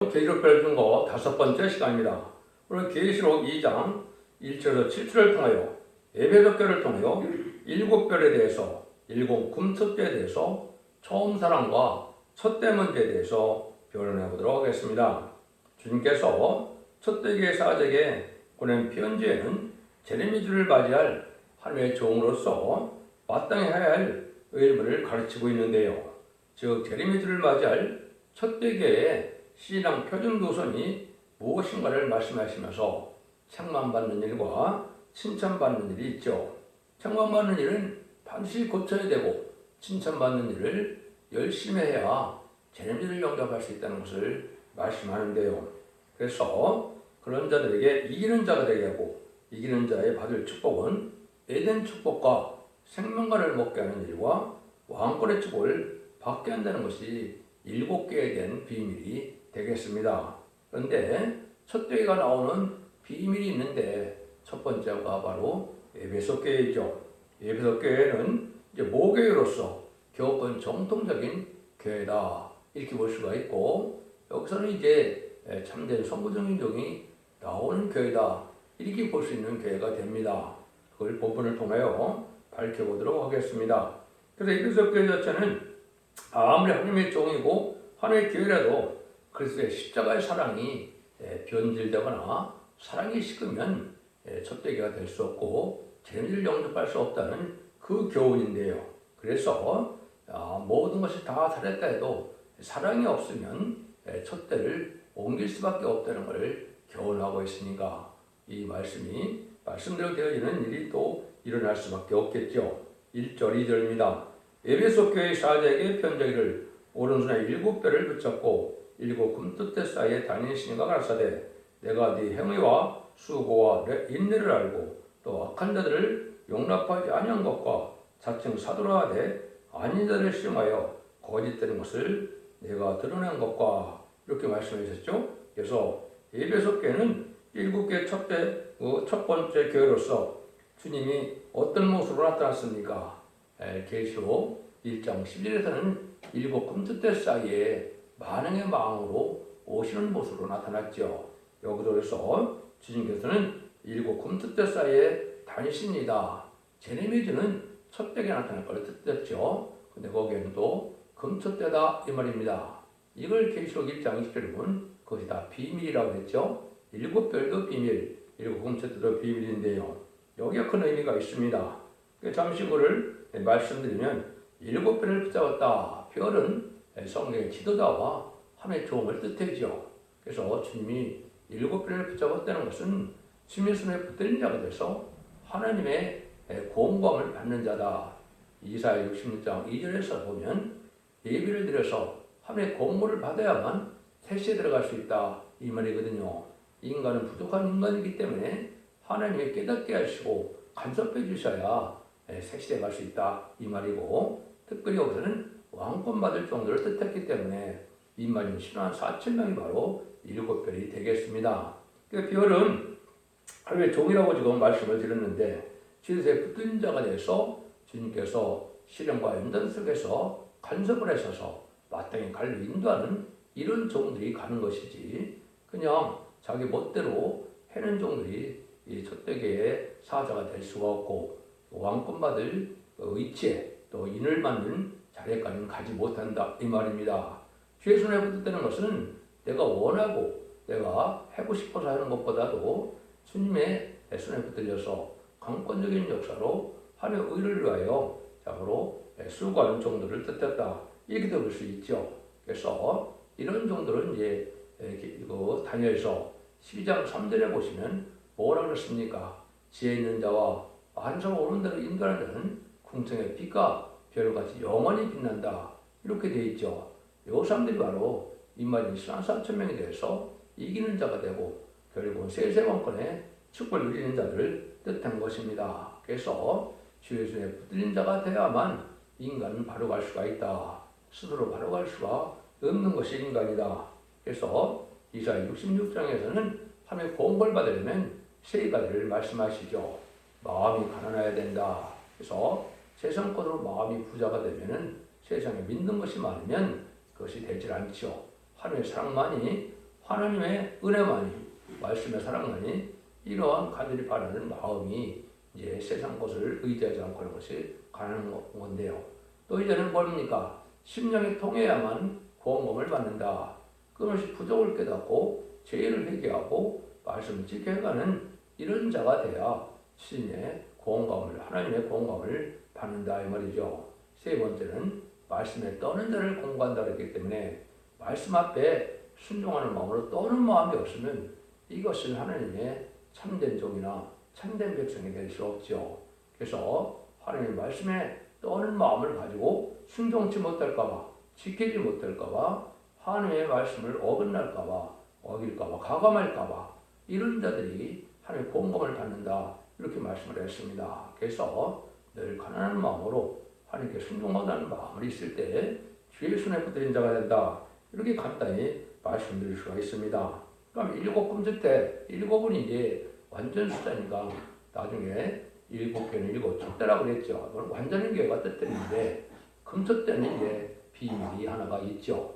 계시록 배워준 거 5번째 시간입니다. 오늘 계시록 2장 1절에서 7절을 통하여 에베소교를 통하여 7별에 대해서 7금토때에 대해서 처음 사랑과 첫대 문제에 대해서 변론해 보도록 하겠습니다. 주님께서 첫대교회 사적에 보낸 편지에는 제레미주를 맞이할 하나님의 종으로서 마땅히 해야 할 의무를 가르치고 있는데요. 즉 제레미주를 맞이할 첫대교회의 신앙 표준 도선이 무엇인가를 말씀하시면서 책망받는 일과 칭찬받는 일이 있죠. 책망받는 일은 반드시 고쳐야 되고 칭찬받는 일을 열심히 해야 제레미주를 영접할 수 있다는 것을 말씀하는데요. 그래서 그런 자들에게 이기는 자가 되게 하고 이기는 자의 받을 축복은 에덴 축복과 생명과를 먹게 하는 일과 왕권의 축복을 받게 한다는 것이 7개에 대한 비밀이 되겠습니다. 그런데 첫 교회가 나오는 비밀이 있는데 첫 번째가 바로 에베소 교회이죠. 에베소 교회는 이제 모교회로서 교권 정통적인 교회다 이렇게 볼 수가 있고, 여기서는 이제 참된 선구적인종이 나오는 교회다 이렇게 볼 수 있는 교회가 됩니다. 그걸 본문을 통하여 밝혀보도록 하겠습니다. 그래서 에베소 교회 자체는 아무리 하나님의 종이고 하나님의 교회라도 그리스도의 십자가의 사랑이 변질되거나 사랑이 식으면 첫대교가 될 수 없고 제레미주를 영접할 수 없다는 그 교훈인데요. 그래서 모든 것이 다 잘했다 해도 사랑이 없으면 첫대를 옮길 수밖에 없다는 것을 교훈하고 있으니까 이 말씀이 말씀대로 되어지는 일이 또 일어날 수밖에 없겠죠. 1절 2절입니다. 에베소 교회 사제에게 편지하기를 오른손에 7별을 붙잡고 7금토대 사이에 다니시니가 가라사대 내가 네 행위와 수고와 인내를 알고 또 악한 자들을 용납하지 아니한 것과 자칭 사도라 하되 아닌 자들을 시험하여 거짓되는 것을 내가 드러낸 것과 이렇게 말씀하셨죠. 그래서 에베소 교회는 7개 첫 번째 교회로서 주님이 어떤 모습으로 나타났습니까? 계시록 1장 11절에서는 7금토대 사이에 만행의 마음으로 오시는 모습으로 나타났죠. 여기서 주님께서는 7금토대 사이에 다니십니다. 제레미주는 첫대에 나타날 걸 뜻했죠. 근데 거기에는 또 금토대다 이 말입니다. 이걸 계시록 1장 20절에 보면 그것이 다 비밀이라고 했죠. 7별도 비밀, 7금토대도 비밀인데요. 여기에 큰 의미가 있습니다. 잠시 그를 말씀드리면 7별을 붙잡았다. 별은 성경의 지도자와 하나님의 종을 뜻하죠. 그래서 주님이 7별을 붙잡았다는 것은 주님의 손에 붙들린 자가 돼서 하나님의 공감을 받는 자다. 이사야 66장 2절에서 보면 예비를 드려서 하나님의 공물을 받아야만 태시에 들어갈 수 있다 이 말이거든요. 인간은 부족한 인간이기 때문에 하나님이 깨닫게 하시고 간섭해 주셔야 새 시대에 갈 수 있다 이 말이고, 특별히 여기서는 왕권 받을 정도를 뜻했기 때문에 인마님 10만 4천 명이 바로 7별이 되겠습니다. 그 별은 하나님의 종이라고 지금 말씀을 드렸는데 주님의 붙든 자가 돼서 주님께서 시련과 연단 속에서 간섭을 하셔서 마땅히 갈로 인도하는 이런 종들이 가는 것이지, 그냥 자기 멋대로 해는 종들이 이 첫대교의 사자가 될 수가 없고 왕권 받을 의치에 또 인을 맞는 자리까지는 가지 못한다 이 말입니다. 주의 손에 붙었다는 것은 내가 원하고 내가 하고 싶어서 하는 것보다도 주님의 손에 붙들려서 강권적인 역사로 하나님의 의를 위하여 자고로 수고하는 정도를 뜻했다 이렇게 볼 수 있죠. 그래서 이런 정도는 이제 이거 다니엘서 12장 3절에 보시면 뭐라 그랬습니까? 지혜 있는 자와 안성 오는 대로 인도하는 자는 궁성의 빛과 별같이 영원히 빛난다 이렇게 되어 있죠. 요 사람들이 바로 인마님 10만 4천 명에 대해서 이기는 자가 되고 결국은 세세왕권의 축복을 누리는 자들을 뜻한 것입니다. 그래서 주의 손에 붙들린 자가 되어야만 인간은 바로 갈 수가 있다. 스스로 바로 갈 수가 없는 것이 인간이다. 그래서 이사야 66장에서는 하나님의 공벌 받으려면 세 가지를 말씀하시죠. 마음이 가난해야 된다. 그래서 세상 것으로 마음이 부자가 되면은 세상에 믿는 것이 많으면 그것이 되질 않죠. 하나님의 사랑만이 하나님의 은혜만이, 말씀의 사랑만이 이러한 간절히 바라는 마음이 이제 세상 것을 의지하지 않고 하는 것이 가능한 건데요. 또 이제는 뭡니까? 심령이 통해야만 구원금을 받는다. 그것이 부족을 깨닫고 죄를 회개하고 말씀을 지켜가는 이런 자가 돼야 신의 구원감을, 하나님의 구원감을 받는다 이 말이죠. 세 번째는 말씀에 떠는 자를 공부한다 그랬기 때문에 말씀 앞에 순종하는 마음으로 떠는 마음이 없으면 이것은 하나님의 참된 종이나 참된 백성이 될 수 없죠. 그래서 하나님의 말씀에 떠는 마음을 가지고 순종치 못할까봐, 지키지 못할까봐, 하나님의 말씀을 어긋날까봐, 어길까봐, 가감할까봐 이런 자들이 하나님의 구원감을 받는다 이렇게 말씀을 했습니다. 그래서 늘 가난한 마음으로 하나님께 순종하다는 마음을 있을 때 주의 손에 붙들린 자가 된다 이렇게 간단히 말씀드릴 수가 있습니다. 그럼 일곱 금주때, 일곱은 이제 완전 숫자니까 나중에 일곱 개는 일곱 숫자라고 그랬죠. 그건 완전한 교회가 뜻했는데 금토 때는 이제 비밀이 하나가 있죠.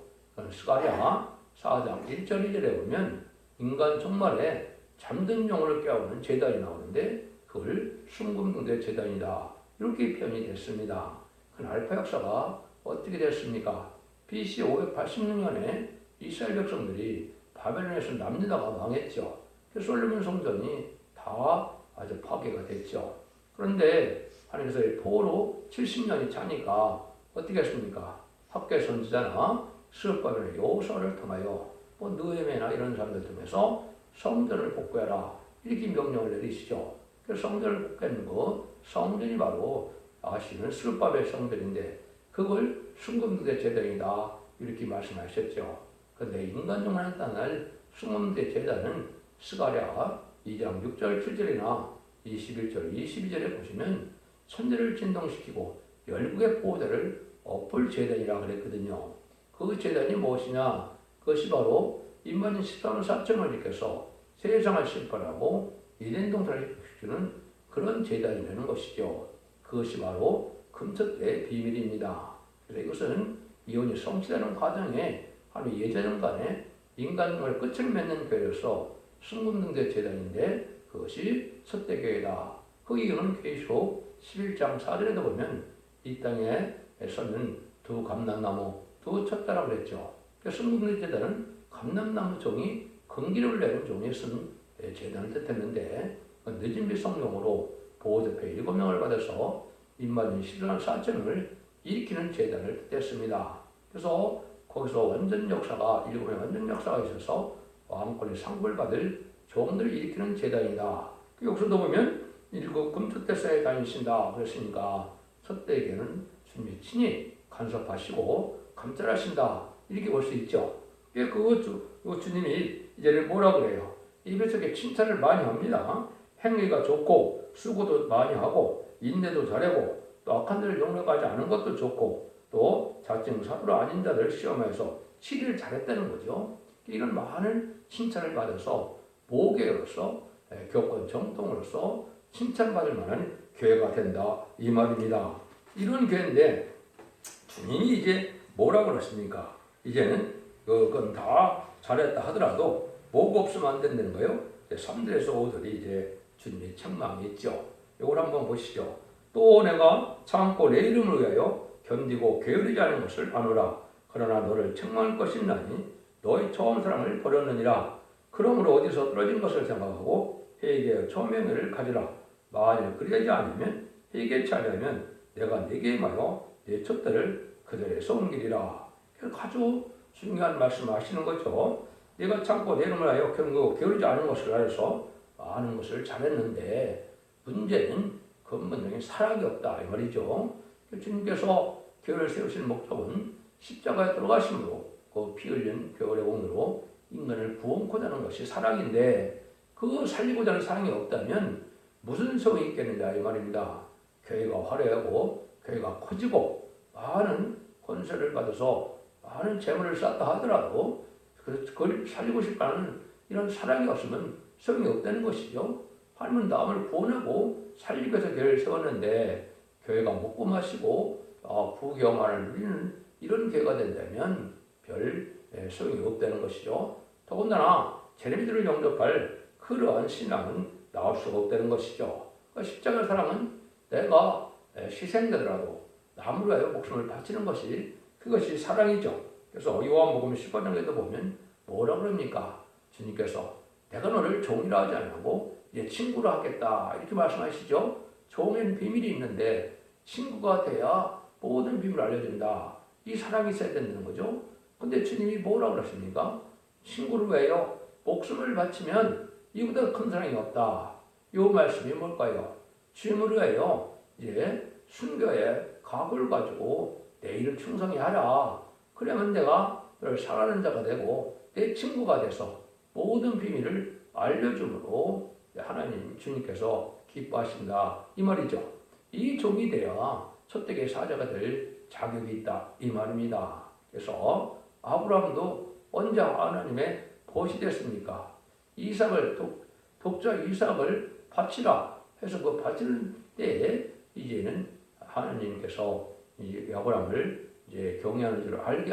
스가랴 4장 1절 2절에 보면 인간 종말에 잠든 영혼을 깨우는 제단이 나오는데 그걸 순금등대 제단이다 이렇게 표현이 됐습니다. 그 알파 역사가 어떻게 됐습니까? BC 586년에 이스라엘 백성들이 바벨론에서 남유다가 망했죠. 솔로몬 성전이 다 아주 파괴가 됐죠. 그런데 하나님께서 포로 70년이 차니까 어떻게 했습니까? 학계 선지자나 스룹바벨의 요소를 통하여 느헤미야나 이런 사람들 통해서 성전을 복구해라 이렇게 명령을 내리시죠. 그래서 성전을 복구하는 것, 성전이 바로 아시는 스룹바벨 성전인데 그걸 순금등대 제단이다 이렇게 말씀하셨죠. 그런데 인간종만에 따날 순금등대 제단은 스가랴 2장 6절 7절이나 21절 22절에 보시면 천지를 진동시키고 열국의 보호자를 엎을 제단이라 그랬거든요. 그 제단이 무엇이냐? 그것이 바로 인만인 13만 4천을 일으켜서 세상을 심판하고 이된 동산을 주는 그런 제단이 되는 것이죠. 그것이 바로 금토때의 비밀입니다. 그래서 이것은 이혼이 성취되는 과정에 하나님 예전간에 인간을 끝을 맺는 교회로서 순금등대 제단인데 그것이 첫대교회다. 그 이유는 계시록 11장 4절에도 보면 이 땅에서는 두 감람나무, 두 쳤다라고 그랬죠. 순금등대 제단은 감람나무 종이 건기를 내는 종이 쓴 제단을 뜻했는데 늦은 비성령으로 보호대표 7명을 받아서 인마진 14만 4천을 일으키는 제단을 뜻했습니다. 그래서 거기서 완전 역사가, 일곱의 완전 역사가 있어서 왕권의 상급을 받을 종들을 일으키는 제단이다. 그 여기서도 보면 일곱 금토때사에 다니신다 그랬으니까 첫대에게는 주님이 친히 간섭하시고 감찰하신다 이렇게 볼 수 있죠. 그 주님이 이제는 뭐라 그래요? 이배석에 칭찬을 많이 합니다. 행위가 좋고 수고도 많이 하고 인내도 잘하고 또 악한 자를 용납하지 않은 것도 좋고 또 자칭 사도로 아닌 자들 시험해서 치리를 잘했다는 거죠. 이런 많은 칭찬을 받아서 모교로서 교권 정통으로서 칭찬받을 만한 교회가 된다 이 말입니다. 이런 교회인데 주님이 이제 뭐라고 그러십니까? 이제는 그건 다 잘했다 하더라도 뭐가 없으면 안 된다는 거예요. 3절에서 5절이 이제 주님의 책망이 있죠. 이걸 한번 보시죠. 또 내가 참고 내 이름을 위하여 견디고 게으르지 않은 것을 아노라. 그러나 너를 책망할 것이 있나니 너의 처음 사랑을 버렸느니라. 그러므로 어디서 떨어진 것을 생각하고 회개하여 처음 행위를 가지라. 만일 그리하지 않으면 회개치 아니하면 내가 네게 임하여 내 촛대를 그 자리에서 옮기리라. 아주 중요한 말씀을 하시는 거죠. 내가 참고 내 이름을 하여 견디고 게으르지 않은 것을 알아서 많은 것을 잘했는데 문제는 근본적인 사랑이 없다 이 말이죠. 주님께서 교회를 세우신 목적은 십자가에 돌아가심으로 그 피 흘린 교회의 공로로 인간을 구원코자 하는 것이 사랑인데 그 살리고자 하는 사랑이 없다면 무슨 소용이 있겠느냐 이 말입니다. 교회가 화려하고 교회가 커지고 많은 권세를 받아서 많은 재물을 쌓다 하더라도 그걸 살리고 싶다는 이런 사랑이 없으면 소용이 없다는 것이죠. 하나님은 남을 구원하고 살리기 위해서 교회를 세웠는데 교회가 먹고 마시고 부귀영화를 누리는 이런 교회가 된다면 별 소용이 없다는 것이죠. 더군다나 제자들을 영접할 그러한 신앙은 나올 수가 없다는 것이죠. 십자가 사랑은 내가 희생되더라도 남을 위하여 목숨을 바치는 것이 그것이 사랑이죠. 그래서 요한복음 15장에도 보면 뭐라 그럽니까? 주님께서 내가 너를 종이라 하지 않고 이제 친구라 하겠다 이렇게 말씀하시죠. 종에는 비밀이 있는데 친구가 돼야 모든 비밀을 알려준다. 이 사랑이 있어야 된다는 거죠. 근데 주님이 뭐라 그러십니까? 친구를 위하여 목숨을 바치면 이보다 큰 사랑이 없다. 이 말씀이 뭘까요? 주님을 위하여 이제 순교의 각오를 가지고 내 일을 충성히 하라. 그러면 내가 너를 사랑하는 자가 되고 내 친구가 돼서 모든 비밀을 알려줌으로 하나님 주님께서 기뻐하신다 이 말이죠. 이 종이 되어 첫대의 사자가 될 자격이 있다 이 말입니다. 그래서 아브라함도 언제 하나님의 벗이 됐습니까? 이삭을 독자 이삭을 바치라 해서 그 바치는 때에 이제는 하나님께서 이제 아브라함을 이제 경외하는 줄 알게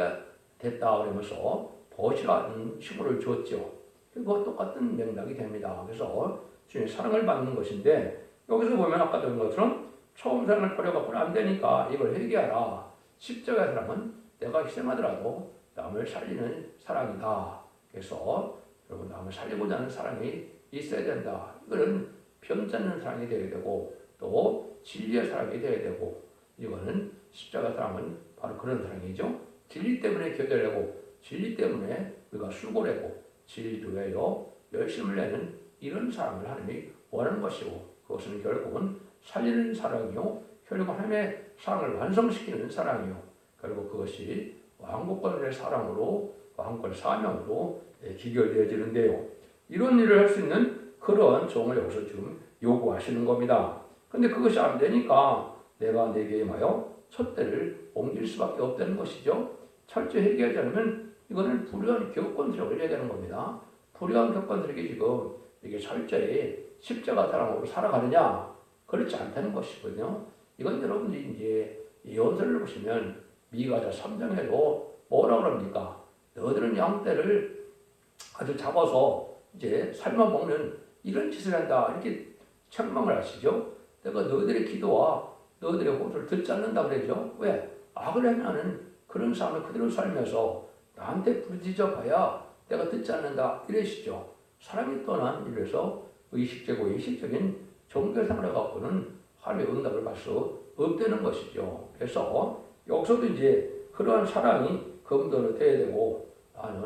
됐다 그러면서 벗이라는 칭호를 줬죠. 그거 똑같은 맥락이 됩니다. 그래서 주님의 사랑을 받는 것인데 여기서 보면 아까 본 것처럼 처음 사랑을 버려갖고는 안 되니까 이걸 회개하라. 십자가 사랑은 내가 희생하더라도 남을 살리는 사랑이다. 그래서 여러분 남을 살리고자 하는 사랑이 있어야 된다. 이거는 편찮는 사랑이 되어야 되고 또 진리의 사랑이 되어야 되고 이거는 십자가 사랑은 바로 그런 사랑이죠. 진리 때문에 교제하고 진리 때문에 우리가 수고를 하고 진리를 위하여 열심을 내는 이런 사랑을 하나님이 원하는 것이고 그것은 결국은 살리는 사랑이요 결국 하나님의 사랑을 완성시키는 사랑이요 결국 그것이 왕국권의 사랑으로 왕국권의 사명으로 기결되어지는데요. 이런 일을 할 수 있는 그런 종을 여기서 지금 요구하시는 겁니다. 근데 그것이 안 되니까 내가 내게 임하여 촛대를 옮길 수밖에 없다는 것이죠. 철저히 회개하지 않으면 이거는 불의한 교권스럽게 해야 되는 겁니다. 불의한 교권스럽게 지금 이게 철저히 십자가 사랑으로 살아가느냐? 그렇지 않다는 것이거든요. 이건 여러분들이 이제 연설을 보시면 미가자 3장에도 뭐라 그럽니까? 너희들은 양떼를 아주 잡아서 이제 삶아 먹는 이런 짓을 한다. 이렇게 책망을 하시죠. 내가 너희들의 기도와 너희들의 호소를 듣지 않는다 그러죠. 왜? 악을 행하는 그런 삶을 그대로 살면서 나한테 부르짖어 봐야 내가 듣지 않는다 이러시죠. 사람이 떠난 일에서 의식적이고 의식적인 종교 생활을 갖고는 하나님의 응답을 받을 수 없다는 것이죠. 그래서 여기서도 이제 그러한 사랑이 검도로 돼야 되고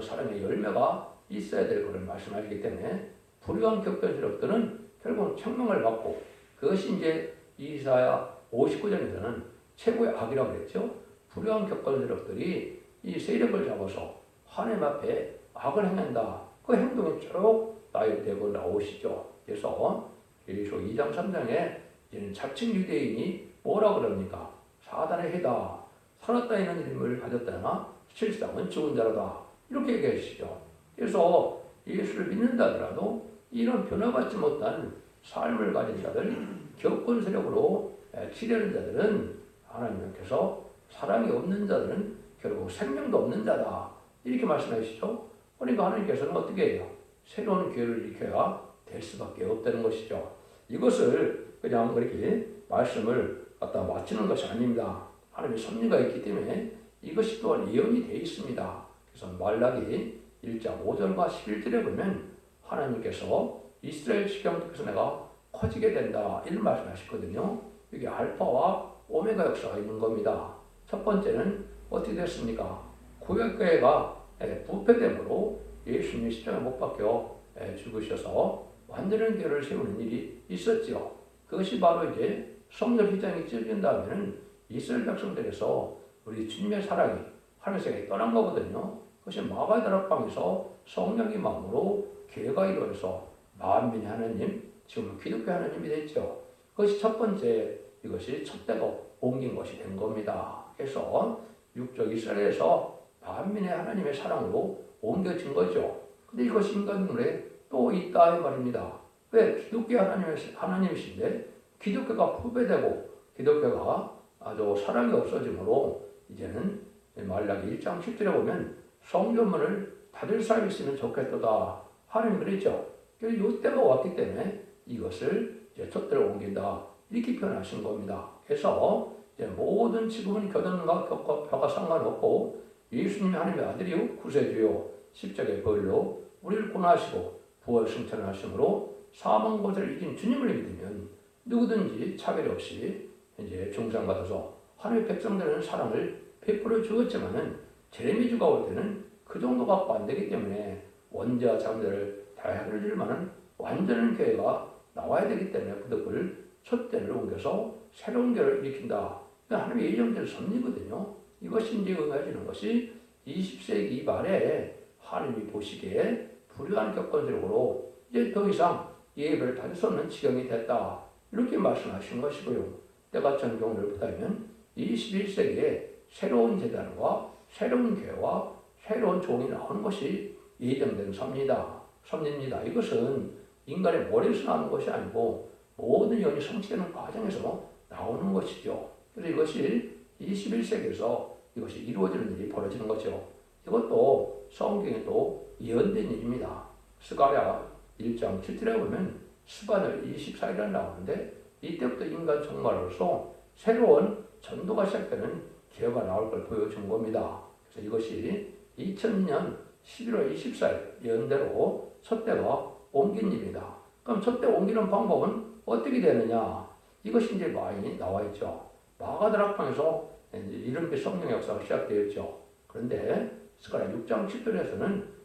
사랑의 열매가 있어야 될 것을 말씀하시기 때문에 불의한 격변스럽들은 결국 책망을 받고 그것이 이제 이사야 59장에서는 최고의 악이라고 그랬죠. 불의한 격변스럽들이 이 세력을 잡아서 하나님 앞에 악을 행한다. 그 행동이 쭉 나열되고 나오시죠. 그래서 예수 2장 3장에 이제는 자칭 유대인이 뭐라 그럽니까? 사단의 해다. 살았다 있는 이름을 가졌다나 실상은 죽은 자로다. 이렇게 얘기하시죠. 그래서 예수를 믿는다 하더라도 이런 변화받지 못한 삶을 가진 자들, 격권 세력으로 치려는 자들은 하나님께서 사랑이 없는 자들은 결국 생명도 없는 자다. 이렇게 말씀하시죠. 그러니까 하나님께서는 어떻게 해요? 새로운 기회를 일으켜야 될 수밖에 없다는 것이죠. 이것을 그냥 그렇게 말씀을 갖다 마치는 것이 아닙니다. 하나님의 섭리가 있기 때문에 이것이 또한 예언이 되어 있습니다. 그래서 말라기 1장 5절과 11절에 보면 하나님께서 이스라엘 지경에서 내가 커지게 된다 이런 말씀하셨거든요. 여기 알파와 오메가 역사가 있는 겁니다. 첫 번째는 어떻게 됐습니까? 구약교회가 부패됨으로 예수님이 십자가에 못 박혀 죽으셔서 완전한 교회를 세우는 일이 있었죠. 그것이 바로 이제 성전 휘장이 찢어진 다음에는 이스라엘 백성들에서 우리 주님의 사랑이 하늘색에 떠난 거거든요. 그것이 마가의 다락방에서 성령의 마음으로 교회가 이루어져서 만민의 하나님, 지금 기독교 하나님이 됐죠. 그것이 첫 번째, 이것이 첫 대가 옮긴 것이 된 겁니다. 그래서 육적 이스라엘에서 만민의 하나님의 사랑으로 옮겨진 거죠. 근데 이것이 인간 눈에 또 있다 이 말입니다. 왜? 기독교 하나님이신데 기독교가 부패되고 기독교가 아주 사랑이 없어지므로 이제는 말라기 1장 10절에 보면 성전문을 받을 사람이 있으면 좋겠도다. 하나님 그랬죠. 그래서 이때가 왔기 때문에 이것을 이제 촛대를 옮긴다. 이렇게 표현하신 겁니다. 그래서 이제 모든 지금은 교단과 격과가 상관없고 예수님이 하나님의 아들이요 구세주요 십자가의 보혈로 우리를 구원하시고 부활 승천하심으로 사망 고세를 이긴 주님을 믿으면 누구든지 차별 없이 이제 중상받아서 하나님의 백성들은 사랑을 베풀어 주었지만은 제레미주가 올 때는 그 정도 갖고 안 되기 때문에 원자 자원들을 다 해결해줄 만한 완전한 교회가 나와야 되기 때문에 그덕을 촛대를 옮겨서 새로운 교회를 일으킨다. 하나님의 예정된 섭리거든요. 이것이 이제 응해지는 것이 20세기 말에 하나님이 보시기에 불효한 격건적으로 이제 더 이상 예배를 받을 수 없는 지경이 됐다. 이렇게 말씀하신 것이고요. 때가 전경을 보다면 21세기에 새로운 재단과 새로운 교회와 새로운 종이 나오는 것이 예정된 섭리입니다. 이것은 인간의 머리에서 나오는 것이 아니고 모든 영이 성취되는 과정에서 나오는 것이죠. 그래서 이것이 21세기에서 이것이 이루어지는 일이 벌어지는 거죠. 이것도 성경에 또 예언된 일입니다. 스가랴 1장 7절에 보면 수반을 24일이나 나오는데 이때부터 인간 종말로서 새로운 전도가 시작되는 기회가 나올 걸 보여준 겁니다. 그래서 이것이 2002년 11월 24일 예언대로 촛대가 옮긴 일이다. 그럼 촛대 옮기는 방법은 어떻게 되느냐? 이것이 이제 많이 나와 있죠. 마가다락방에서 이름비 성령 역사가 시작되었죠. 그런데 스가랴 6장 10절에서는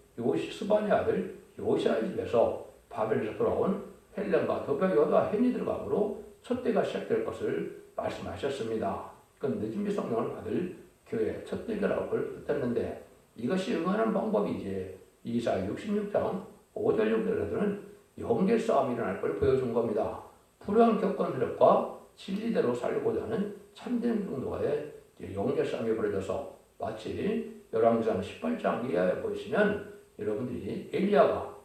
스바냐 아들 요시아의 집에서 바벨에서 돌아온 헬렘과 더베 여다 헤니들 감으로 촛대가 시작될 것을 말씀하셨습니다. 그건 늦은비 성령을 받을 교회 촛대교라고 뜻했는데 이것이 응하는 방법이 이제 이사야 66장 5절 6절에서는 영계 싸움이 일어날 걸 보여준 겁니다. 불효한 격건들과 진리대로 살고자 하는 참된 중도가의 영계 싸움이 벌어져서 마치 열왕기상 18장 이하에 보시면 여러분들이 엘리야가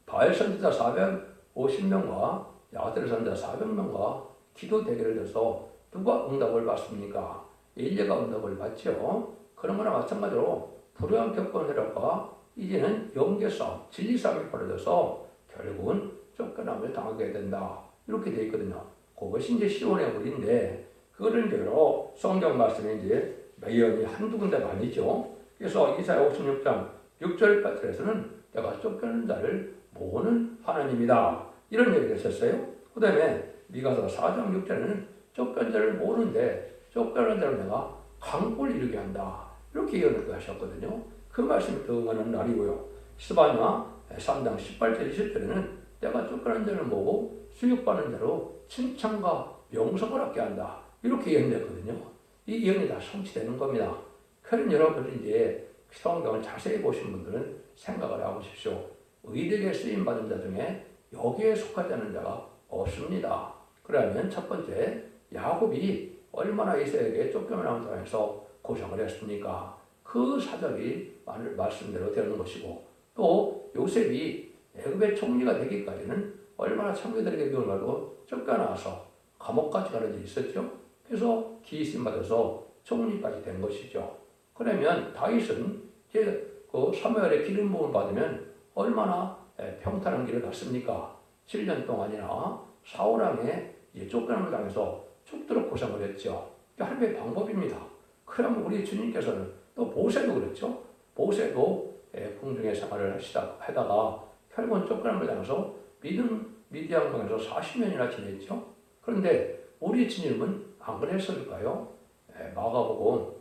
바알 선지자 450명과 야들 선지자 400명과 기도 대결을 해서 누가 응답을 받습니까? 엘리야가 응답을 받죠. 그런 거나 마찬가지로 불효한 격건들과 이제는 영계 싸움, 진리 싸움이 벌어져서 결국은 쫓겨남을 당하게 된다. 이렇게 되어 있거든요. 그것이 이제 시온의 물인데 그거를 여러 성경 말씀에 이제 예언이 한두 군데가 아니죠. 그래서 이사야 56장 6절 까지에서는 내가 쫓겨난 자를 모으는 하나님이다. 이런 얘기를 했었어요. 그 다음에 미가서 4장 6절에는 쫓겨난 자를 모으는데 쫓겨난 자를 내가 강골 이루게 한다. 이렇게 예언을 하셨거든요. 그 말씀이 등하는 날이고요. 스바냐 3장 18절 20절에는 내가 쫓겨난 자를 모으고 수육받는 자로 칭찬과 명성을 얻게 한다. 이렇게 예언했거든요. 이 예언이 다 성취되는 겁니다. 그런 여러분들 이제 성경을 자세히 보신 분들은 생각을 해보십시오. 의되게 쓰임받은 자 중에 여기에 속하지 않은 자가 없습니다. 그러면 첫 번째 야곱이 얼마나 이스라엘에게 쫓겨나는 상황에서 고생을 했습니까? 그 사적이 말씀대로 되는 것이고 또 요셉이 애굽의 총리가 되기까지는 얼마나 청교들에게 미움을 받고 쫓겨나서 감옥까지 가는 일이 있었죠. 그래서 기이심 받아서 총리까지 된 것이죠. 그러면 다윗은 이제 그 사무엘의 기름 부음을 받으면 얼마나 평탄한 길을 갔습니까? 7년 동안이나 사울왕에 쫓겨남을 당해서 죽도록 고생을 했죠. 이게 하나님의 방법입니다. 그러면 우리 주님께서는 또 모세도 그랬죠. 모세도 궁중의 생활을 하다가 결국은 쫓겨남을 당해서 미디안 광에서 40년이나 지냈죠. 그런데 우리 주님은 안 그랬을까요? 마가복음,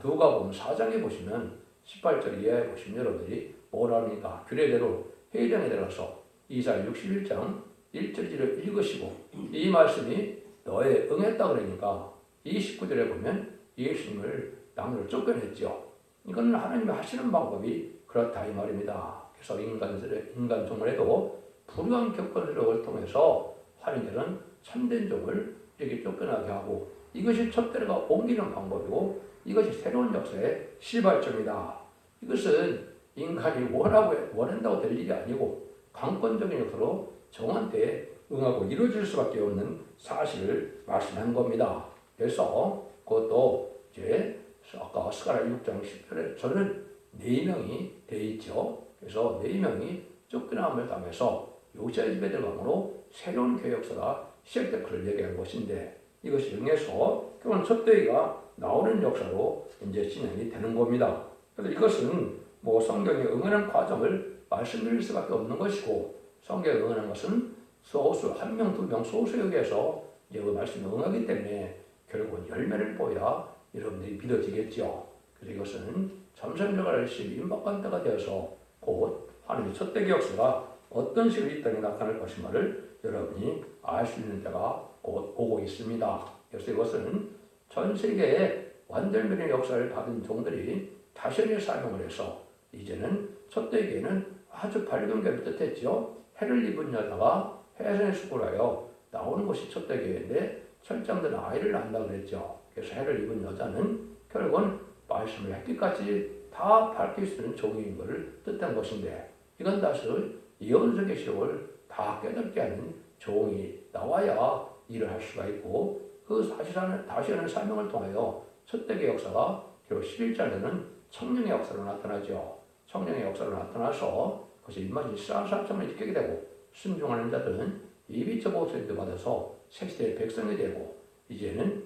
누가복음 4장에 보시면 18절 이하에 보시면 여러분들이 뭐랍니까? 규례대로 회당에 들어가서 이사야 61장 1절을 읽으시고 이 말씀이 너에 응했다 그러니까 29절에 보면 예수님을 남을 쫓겨냈죠. 이건 하나님이 하시는 방법이 그렇다 이 말입니다. 그래서 인간 종을해도 불우한 격건을 통해서 하나님께서는 참된 종을 이렇게 쫓겨나게 하고 이것이 촛대가 옮기는 방법이고 이것이 새로운 역사의 시발점이다. 이것은 인간이 원한다고 될 일이 아니고 강권적인 역사로 정한테 응하고 이루어질 수밖에 없는 사실을 말씀한 겁니다. 그래서 그것도 이제 아까 스가랴 6장 10절에 저는 4명이 돼 있죠. 그래서 4명이 쫓겨남을 당해서 요시아의 집에 들어가므로 새로운 교회 역사가 시작된 그를 얘기한 것인데 이것이 응해서 결국 촛대기가 나오는 역사로 이제 진행이 되는 겁니다. 그래서 이것은 뭐 성경에 응하는 과정을 말씀드릴 수밖에 없는 것이고 성경에 응하는 것은 소수, 1명, 2명 소수에 의해서 이제 그 말씀에 응하기 때문에 결국은 열매를 보여야 여러분들이 믿어지겠죠. 그래서 이것은 점성적을 열심히 임박한 때가 되어서 곧 하나님의 촛대기 역사가 어떤 식으로 이 땅에 나타날 것인가를 여러분이 알 수 있는 때가 곧 오고 있습니다. 그래서 이것은 전 세계의 완전변의 역사를 받은 종들이 다시의 사명을 해서 이제는 촛대기에는 아주 밝은 결을 뜻했죠. 해를 입은 여자가 해선의 숲을 하여 나오는 것이 촛대기인데 철장들은 아이를 낳는다고 그랬죠. 그래서 해를 입은 여자는 결국은 말씀을 햇빛같이 다 밝힐 수 있는 종인 것을 뜻한 것인데 이건 다시 예언서의 기록을 다 깨닫게 하는 종이 나와야 일을 할 수가 있고 그 다시 하는 사명을 통하여 촛대기 역사가 결국 11절에는 청령의 역사로 나타나죠. 청령의 역사로 나타나서 그것이 입맛이 쌀쌀처럼 지키게 되고 순종하는 자들은 이비적 옷을 받아서 새시대의 백성이 되고 이제는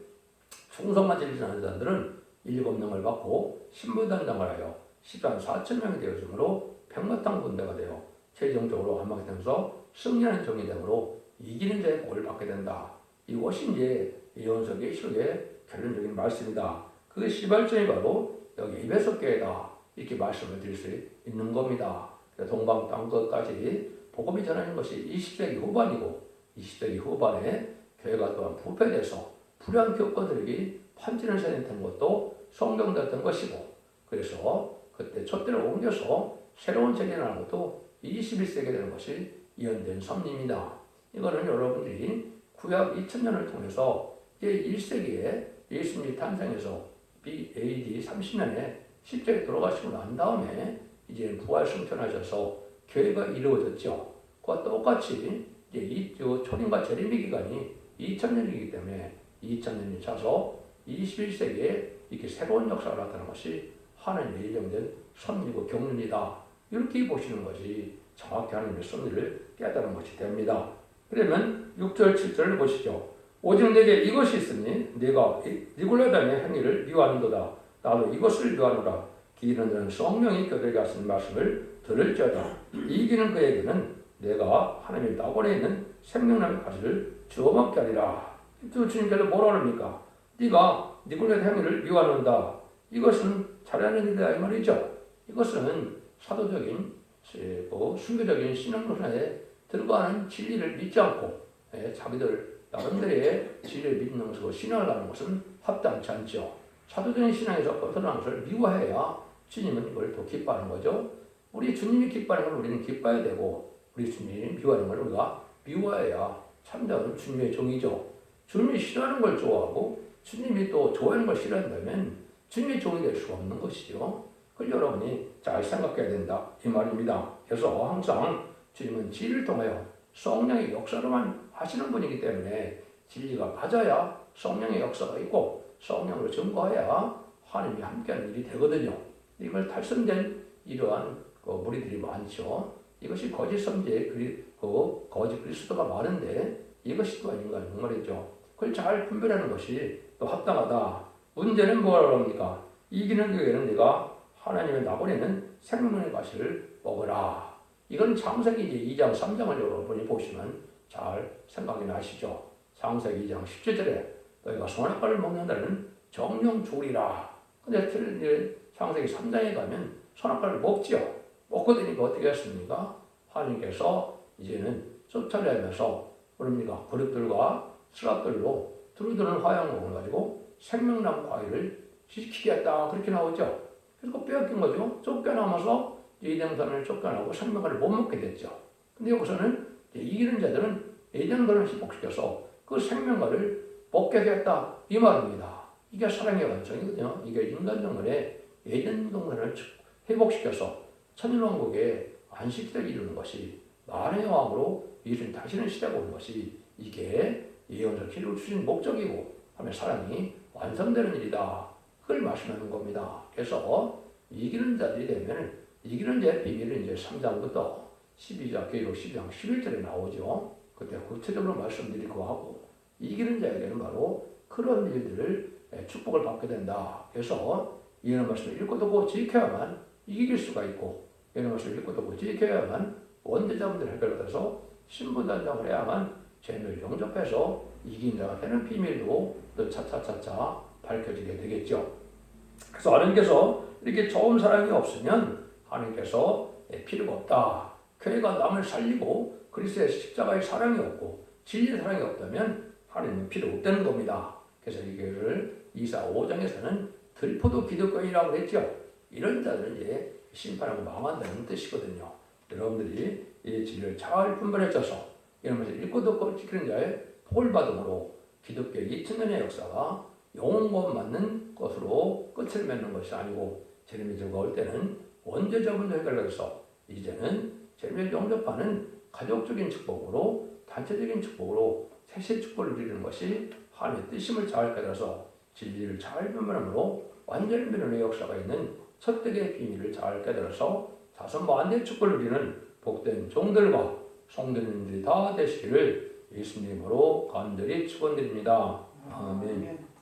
충성만 지키는 자들은 7명을 받고 신부단장을 하여 14만 4천 명이 되어지므로 백마탄 군대가 되어 최종적으로 한마디 되면서 승리하는 정이 되므로 이기는 자의 복을 받게 된다. 이것이 이제 예언서 계시록의 결론적인 말씀이다. 그 시발점이 바로 여기 에베소 교회다. 이렇게 말씀을 드릴 수 있는 겁니다. 동방 땅 끝까지 복음이 전하는 것이 20세기 후반이고 20세기 후반에 교회가 또한 부패돼서 불의한 교권들이 판지는 세상이 된 것도 성경됐던 것이고 그래서 그때 촛대를 옮겨서 새로운 세계를 하는 것도 21세기 되는 것이 예언된 섭리입니다. 이거는 여러분들이 구약 2000년을 통해서 제1세기에 예수님이 탄생해서 AD 30년에 십자가에 돌아가시고 난 다음에 이제 부활 승천하셔서 교회가 이루어졌죠. 그와 똑같이 이제 이 초림과 재림의 기간이 2000년이기 때문에 2000년이 차서 21세기에 이렇게 새로운 역사가 나타나는 것이 하나님의 예정된 섭리고 경륜이다. 이렇게 보시는 것이 정확히 하나님의 섭리를 깨달은 것이 됩니다. 그러면 6절, 7절을 보시죠. 오직 내게 이것이 있으니 네가 니골라당의 행위를 미워하는도다. 나도 이것을 미워하노라. 기이는 자는 성령이 그들에게 하시는 말씀을 들을지어다. 이기는 그에게는 내가 하나님의 낙원에 있는 생명나무의 가지를 주워먹게 하리라. 또 주님께서 뭐라 합니까? 네가 니골라당의 행위를 미워하는다. 이것은 잘하는 일이다 이 말이죠. 이것은 사도적인 순교적인 신앙로선에 들어가는 진리를 믿지 않고 자기들 나름대로의 진리를 믿는 것으로 신앙을 하는 것은 합당치 않죠. 사도적인 신앙에서 벗어나는 것을 미워해야 주님은 이걸 더 기뻐하는 거죠. 우리 주님이 기뻐하는 걸 우리는 기뻐해야 되고 우리 주님이 미워하는 걸 우리가 미워해야 참다운 주님의 종이죠. 주님이 싫어하는 걸 좋아하고 주님이 또 좋아하는 걸 싫어한다면 주님의 종이 될 수가 없는 것이죠. 그걸 여러분이 잘 생각해야 된다 이 말입니다. 그래서 항상 주님은 진리를 통하여 성령의 역사로만 하시는 분이기 때문에 진리가 맞아야 성령의 역사가 있고 성령으로 증거해야 하나님이 함께하는 일이 되거든요. 이걸 달성된 이러한 무리들이 많죠. 이것이 거짓 선지의 거짓 그리스도가 많은데 이것이 또 아닌가 하는 말이죠. 그걸 잘 분별하는 것이 또 합당하다. 문제는 뭐라고 합니까? 이기는 교회는 네가 하나님의 낙원에는 생명의 가시를 먹으라. 이건 창세기 2장 3장을 여러분이 보시면 잘 생각이 나시죠. 창세기 2장 17절에 너희가 선악과를 먹는다는 정령 죽으리라. 근데 창세기 3장에 가면 선악과를 먹지요. 먹고 되니까 어떻게 했습니까? 하나님께서 이제는 쫓아내면서 그럽니까? 그릇들과 수랍들로 두루두루 화양목을 가지고 생명나무 과일을 지키겠다. 그렇게 나오죠. 그래서 그 빼앗긴 거죠. 쫓겨나면서 에덴산을 쫓겨나고 생명과를 못 먹게 됐죠. 근데 여기서는 이기는 자들은 에덴산을 회복시켜서 그 생명과를 먹게 됐다. 이 말입니다. 이게 사랑의 완성이거든요. 이게 인간 정글에 에덴 동산을 회복시켜서 천일왕국의 안식기를 이루는 것이 만의 왕으로 이루는 다시는 시대가 오는 것이 이게 예언서 기록을 주신 목적이고 하면 사랑이 완성되는 일이다. 그걸 말씀하는 겁니다. 그래서 이기는 자들이 되면 이기는 자의 비밀은 이제 3장부터 12장, 계시록 12장 11절에 나오죠. 그때 구체적으로 말씀드리고 하고 이기는 자에게는 바로 그런 일들을 축복을 받게 된다. 그래서 이런 말씀을 읽고 듣고 지켜야만 이길 수가 있고 이런 말씀을 읽고 듣고 지켜야만 원죄자분들 해결돼서 신분단장을 해야만 죄를 용접해서 이긴 자가 되는 비밀도 또 차차차차 밝혀지게 되겠죠. 그래서 하나님께서 이렇게 좋은 사랑이 없으면 하나님께서 필요가 없다. 교회가 남을 살리고 그리스도의 십자가의 사랑이 없고 진리의 사랑이 없다면 하나님은 필요 없다는 겁니다. 그래서 이 교회를 이사 5장에서는 들포도 기득권이라고 그랬죠. 이런 자들은 이제 심판하고 망한다는 뜻이거든요. 여러분들이 이 진리를 잘 분별해줘서 이러면서 읽고 듣고 지키는 자의 복을 받음으로 기독교의 2000년의 역사가 영원권 맞는 것으로 끝을 맺는 것이 아니고 재림이 즐거울 때는 원죄자분들 해결해서 이제는 재림을 영접하는 가족적인 축복으로 단체적인 축복으로 세세 축복을 누리는 것이 하나님의 뜻임을 잘 깨달아서 진리를 잘 분별함으로 완전 변론의 역사가 있는 첫대의 비밀을 잘 깨달아서 자손 만대의 축복을 누리는 복된 종들과 성도님들이 다 되시기를 예수님으로 간절히 축원드립니다. 아멘.